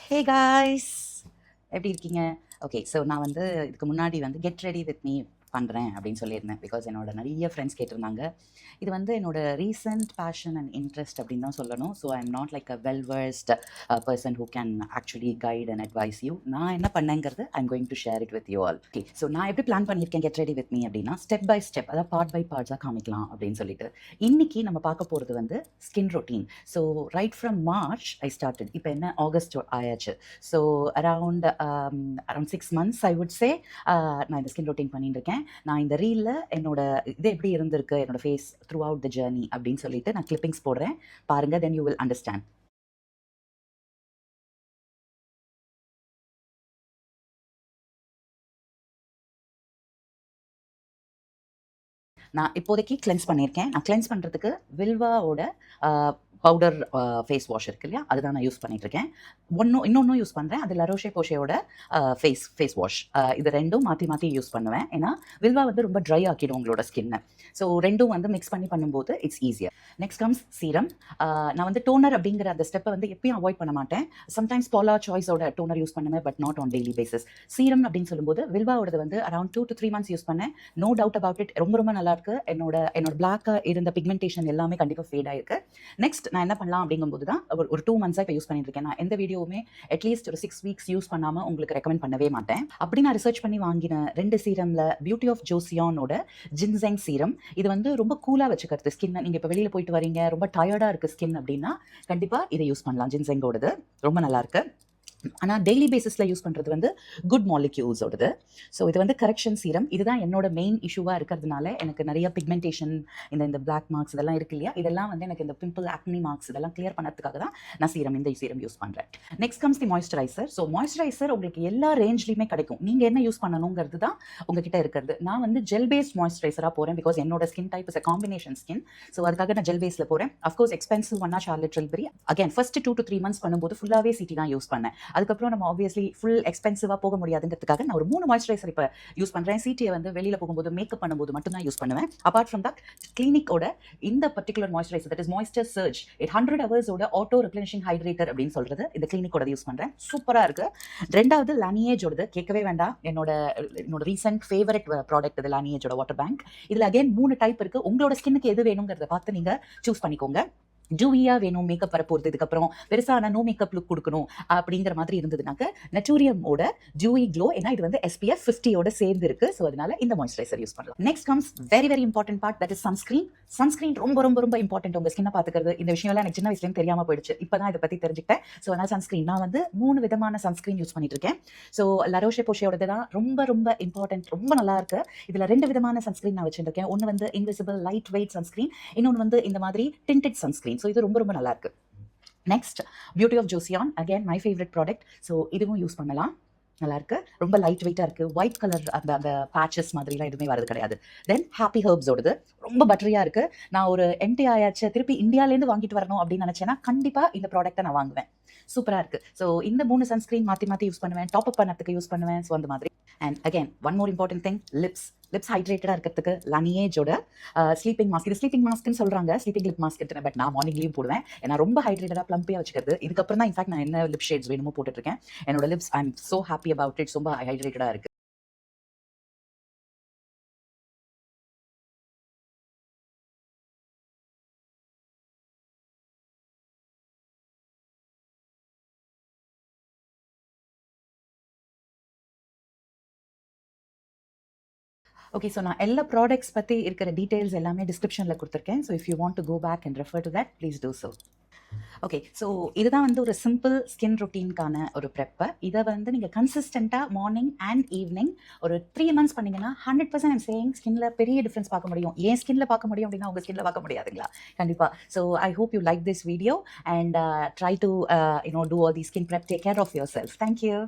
Hey guys, எப்படி இருக்கீங்க? Okay, so நான் வந்து இதுக்கு முன்னாடி வந்து கெட் ரெடி வித் மீ பண்ணுறேன் அப்படின்னு சொல்லியிருந்தேன். பிகாஸ் என்னோட நிறைய ஃப்ரெண்ட்ஸ் கேட்டிருந்தாங்க. இது வந்து என்னோட ரீசன்ட் பேஷன் அண்ட் இன்ட்ரெஸ்ட் அப்படின்னு தான் சொல்லணும். So I am not like a well worst person who can actually guide and advise you. நான் என்ன பண்ணேங்கிறது I am going to share it with you all. Okay, so நான் எப்படி plan பண்ணியிருக்கேன் get ready with me அப்படின்னா, step by step, அதாவது part by பார்ட்ஸாக காமிக்கலாம் அப்படின்னு சொல்லிட்டு. இன்னைக்கு நம்ம பார்க்க போகிறது வந்து skin routine. So right from March I started. இப்போ என்ன ஆகஸ்ட் ஆயாச்சு. So around 6 months I would say நான் இந்த ஸ்கின் ரொட்டீன் பண்ணிட்டு இருக்கேன். நான் இந்த ரீலில் என்னோட இது எப்படி இருந்திருக்கு, என்னோட phase throughout the journey அப்படின்னு சொல்லிட்டு நான் கிளிப்பிங்ஸ் போடுறேன் பாருங்க. Then you will understand. நான் இப்போதைக்கு கிளென்ஸ் பண்ணியிருக்கேன். நான் கிளென்ஸ் பண்ணுறதுக்கு வில்வாவோட பவுடர் ஃபேஸ் வாஷ் இருக்கு இல்லையா, அதுதான் நான் யூஸ் பண்ணிட்டு இருக்கேன். இன்னொன்றும் யூஸ் பண்ணுறேன், அது லரோஷே போஷேயோட ஃபேஸ் வாஷ். இது ரெண்டும் மாற்றி மாற்றி யூஸ் பண்ணுவேன். ஏன்னா வில்வா வந்து ரொம்ப ட்ரை ஆக்கிடும் உங்களோட ஸ்கின்னை. ஸோ ரெண்டும் வந்து மிக்ஸ் பண்ணி பண்ணும்போது it's easier. Next comes serum. நான் வந்து டோனர் அப்படிங்கிற அந்த ஸ்டெப்பை வந்து எப்பயும் அவாய்ட் பண்ண மாட்டேன். சம்டைம்ஸ் பாலா சாய்ஸோட டோனர் யூஸ் பண்ணுவேன், but not on daily basis. Serum அப்படின்னு சொல்லும்போது வில்வாவோடது வந்து அரௌண்ட் 2 to 3 months யூஸ் பண்ணேன். நோ டவுட் அபவுட் இட், ரொம்ப ரொம்ப நல்லா இருக்கு. என்னோட பிளாக்காக இருந்த பிக்மெண்டேஷன் எல்லாமே கண்டிப்பாக ஃபேட் ஆயிருக்கு. நெக்ஸ்ட் நான் என்ன பண்ணலாம் அப்படிங்கும்போது தான் ஒரு 2 months இப்போ யூஸ் பண்ணிட்டு இருக்கேன். நான் எந்த வீடியோவுமே அட்லீஸ்ட் ஒரு 6 weeks யூஸ் பண்ணாமல் உங்களுக்கு ரெக்கமெண்ட் பண்ணவே மாட்டேன். அப்படி நான் ரிசர்ச் பண்ணி வாங்கின 2 சீரம்ல பியூட்டி ஆஃப் ஜோசியானோட ஜின்செங் சீரம். இது வந்து ரொம்ப கூலாக வச்சுக்கிறது ஸ்கின். நீங்கள் இப்போ வெளியில் போயிட்டு வரீங்க, ரொம்ப டயர்டாக இருக்குது ஸ்கின் அப்படின்னா கண்டிப்பாக இதை யூஸ் பண்ணலாம். ஜின்செங்கோடது ரொம்ப நல்லா இருக்கு. ஆனால் டெய்லி பேசிஸில் யூஸ் பண்ணுறது வந்து குட் மாலிக்யூல்ஸோடது. ஸோ இது வந்து கரெக்ஷன் சீரம். இதுதான் என்னோட மெயின் இஷ்யூவாக இருக்கிறதுனால எனக்கு நிறைய பிக்மெண்டேஷன், இந்த பிளாக் மார்க்ஸ் இதெல்லாம் இருக்கு இல்லையா, இதெல்லாம் வந்து எனக்கு இந்த பிம்பிள் ஆக்னி மார்க்ஸ் இதெல்லாம் கிளியர் பண்ணதுக்காக தான் நான் இந்த சீரம் யூஸ் பண்ணுறேன். Next comes the moisturiser. So moisturiser உங்களுக்கு எல்லா ரேஞ்ச்லையுமே கிடைக்கும். நீங்கள் என்ன யூஸ் பண்ணணுங்கிறது தான் உங்ககிட்ட இருக்கிறது. நான் வந்து ஜெல் பேஸ்ட் மாய்ஸ்சரைசராக போகிறேன். பிகாஸ் என்னோட skin type is a combination skin. So அதுக்காக நான் ஜெல் பேஸில் போகிறேன். அஃப்கோர்ஸ் எக்ஸ்பென்சிவ் ஒன்னா Charlotte Tilbury. Again first 2 to 3 months பண்ணும்போது ஃபுல்லாகவே சிட்டி தான் யூஸ் பண்ணேன். அதுக்கப்புறம் நம்ம ஆப்வியஸ்லி ஃபுல் எக்ஸ்பென்சிவாக போக முடியாதுங்கிறதுக்காக நான் ஒரு 3 மாய்ஸ்சரைசர் இப்போ யூஸ் பண்ணுறேன். சிடியை வந்து வெளியில் போகும்போது மேக்கப் பண்ணும்போது மட்டும் தான் யூஸ் பண்ணுவேன். அப்பார்ட் ஃப்ரம் தட் கிளினிக்கோட இந்த particular moisturizer, that is moisture surge, 100 hours auto replenishing hydrator அப்படின்னு சொல்றது, இந்த கிளினிக்கோட யூஸ் பண்ணுறேன். சூப்பராக இருக்கு. ரெண்டாவது லானியேஜோடது கேட்கவே வேண்டாம். என்னோட ரீசெண்ட் ஃபேவரட் ப்ராடக்ட் இது லானியேஜோட வாட்டர் பேங்க். இதில் அகைன் 3 டைப் இருக்கு. உங்களோட ஸ்கின்னுக்கு எது வேணுங்கிறத பார்த்து நீங்கள் சூஸ் பண்ணிக்கோங்க. ஜூவியாக வேணும் மேக்கப் வரப்போகிறது, இதுக்கப்புறம் பெருசான நோ மேக்கப் லுக் கொடுக்கணும் அப்படிங்கிற மாதிரி இருந்ததுனாக்க நெட்டூரியமோட ஜூவி க்ளோ, ஏன்னா இது வந்து SPF 50 சேர்ந்து இருக்கு. ஸோ அதனால இந்த மாய்ஸ்சரைசர் யூஸ் பண்ணலாம். Next comes very very important part, that is sunscreen. Sunscreen ரொம்ப ரொம்ப ரொம்ப இம்பார்ட்டன்ட் உங்கள் ஸ்கின்னை பார்த்துக்கிறது. இந்த விஷயம்லாம் எனக்கு சின்ன வயசுலேயும் தெரியாமல் போயிடுச்சு. இப்போ தான் இதை பற்றி தெரிஞ்சுக்கிட்டேன். ஸோ அதனால் சன்ஸ்கிரீன் நான் வந்து 3 விதமான சன்ஸ்கிரீன் யூஸ் பண்ணிட்டு இருக்கேன். ஸோ லரோஷே போஷேயோடது தான் ரொம்ப ரொம்ப இம்பார்ட்டன்ட், ரொம்ப நல்லா இருக்கு. இதில் 2 விதமான சன்ஸ்கிரீன் நான் வச்சுருக்கேன். ஒன்று வந்து இன்விசிபிள் லைட் வெயிட் சன்ஸ்கிரீன், இன்னொன்று வந்து இந்த மாதிரி டிண்டட் சன்ஸ்கிரீன். ஸோ இது ரொம்ப ரொம்ப நல்லா இருக்கு. Next beauty of Joseon, again my favourite product. So இதுவும் யூஸ் பண்ணலாம். நல்லா இருக்கு, ரொம்ப லைட் வெயிட்டாக இருக்குது. ஒயிட் கலர் அந்த பேச்சஸ் மாதிரிலாம் எதுவுமே வரது கிடையாது. தென் ஹாப்பி ஹெர்ப்ஸோடது ரொம்ப பட்டரியாக இருக்குது. நான் ஒரு எம்டி ஆயாச்சு திருப்பி இந்தியாவிலேருந்து வாங்கிட்டு வரணும் அப்படின்னு நினச்சேன்னா கண்டிப்பாக இந்த ப்ராடக்ட்டை நான் வாங்குவேன். சூப்பராக இருக்குது. ஸோ இந்த 3 சன்ஸ்கிரீன் மாற்றி மாற்றி யூஸ் பண்ணுவேன். டாப் அப் பண்ணதுக்கு யூஸ் பண்ணுவேன். ஸோ அந்த மாதிரி. And again one more important thing, lips ஹைட்ரேட்டடாக இருக்கிறதுக்கு லானியேஜோட ஸ்லீப்பிங் மாஸ்க். இது ஸ்லீப்பிங் மாஸ்க்னு சொல்கிறாங்க, ஸ்லீப்பிங் லிப் மாஸ்க். பட் நான் மார்னிங்லேயும் போடுவேன். ஏன்னா ரொம்ப ஹைட்ரேட்டடாக ப்ளம்பியாக வச்சுக்கிறது. இதுக்கப்புறம் தான் இன்ஃபேக்ட் நான் என்ன லிப் ஷேட்ஸ் வேணுமோ போட்டுட்ருக்கேன். என்னோட lips I am so happy about it. ரொம்ப ஹைட்ரேட்டடாக இருக்குது. ஓகே, ஸோ நான் எல்லா ப்ராடக்ட்ஸ் பற்றி இருக்கிற டீட்டெயில்ஸ் எல்லாமே டிஸ்கிரிப்ஷனில் கொடுத்துருக்கேன். So if you want to go back and refer to that, please do so. Okay, so இதுதான் வந்து ஒரு சிம்பிள் ஸ்கின் ரொட்டீனுக்கான ஒரு ப்ரெப்பை. இதை வந்து நீங்கள் கன்சிஸ்டண்ட்டாக மார்னிங் அண்ட் ஈவினிங் ஒரு 3 months பண்ணிங்கன்னா 100% ஐம் சேயிங் ஸ்கின்ல பெரிய டிஃப்ரென்ஸ் பார்க்க முடியும். ஏன் ஸ்கின்ல பார்க்க முடியும் அப்படின்னா உங்கள் ஸ்கின்ல பார்க்க முடியாதுங்களா? கண்டிப்பாக. So I hope you like this video and try to do all the skin prep. Take care of yourself. Thank you.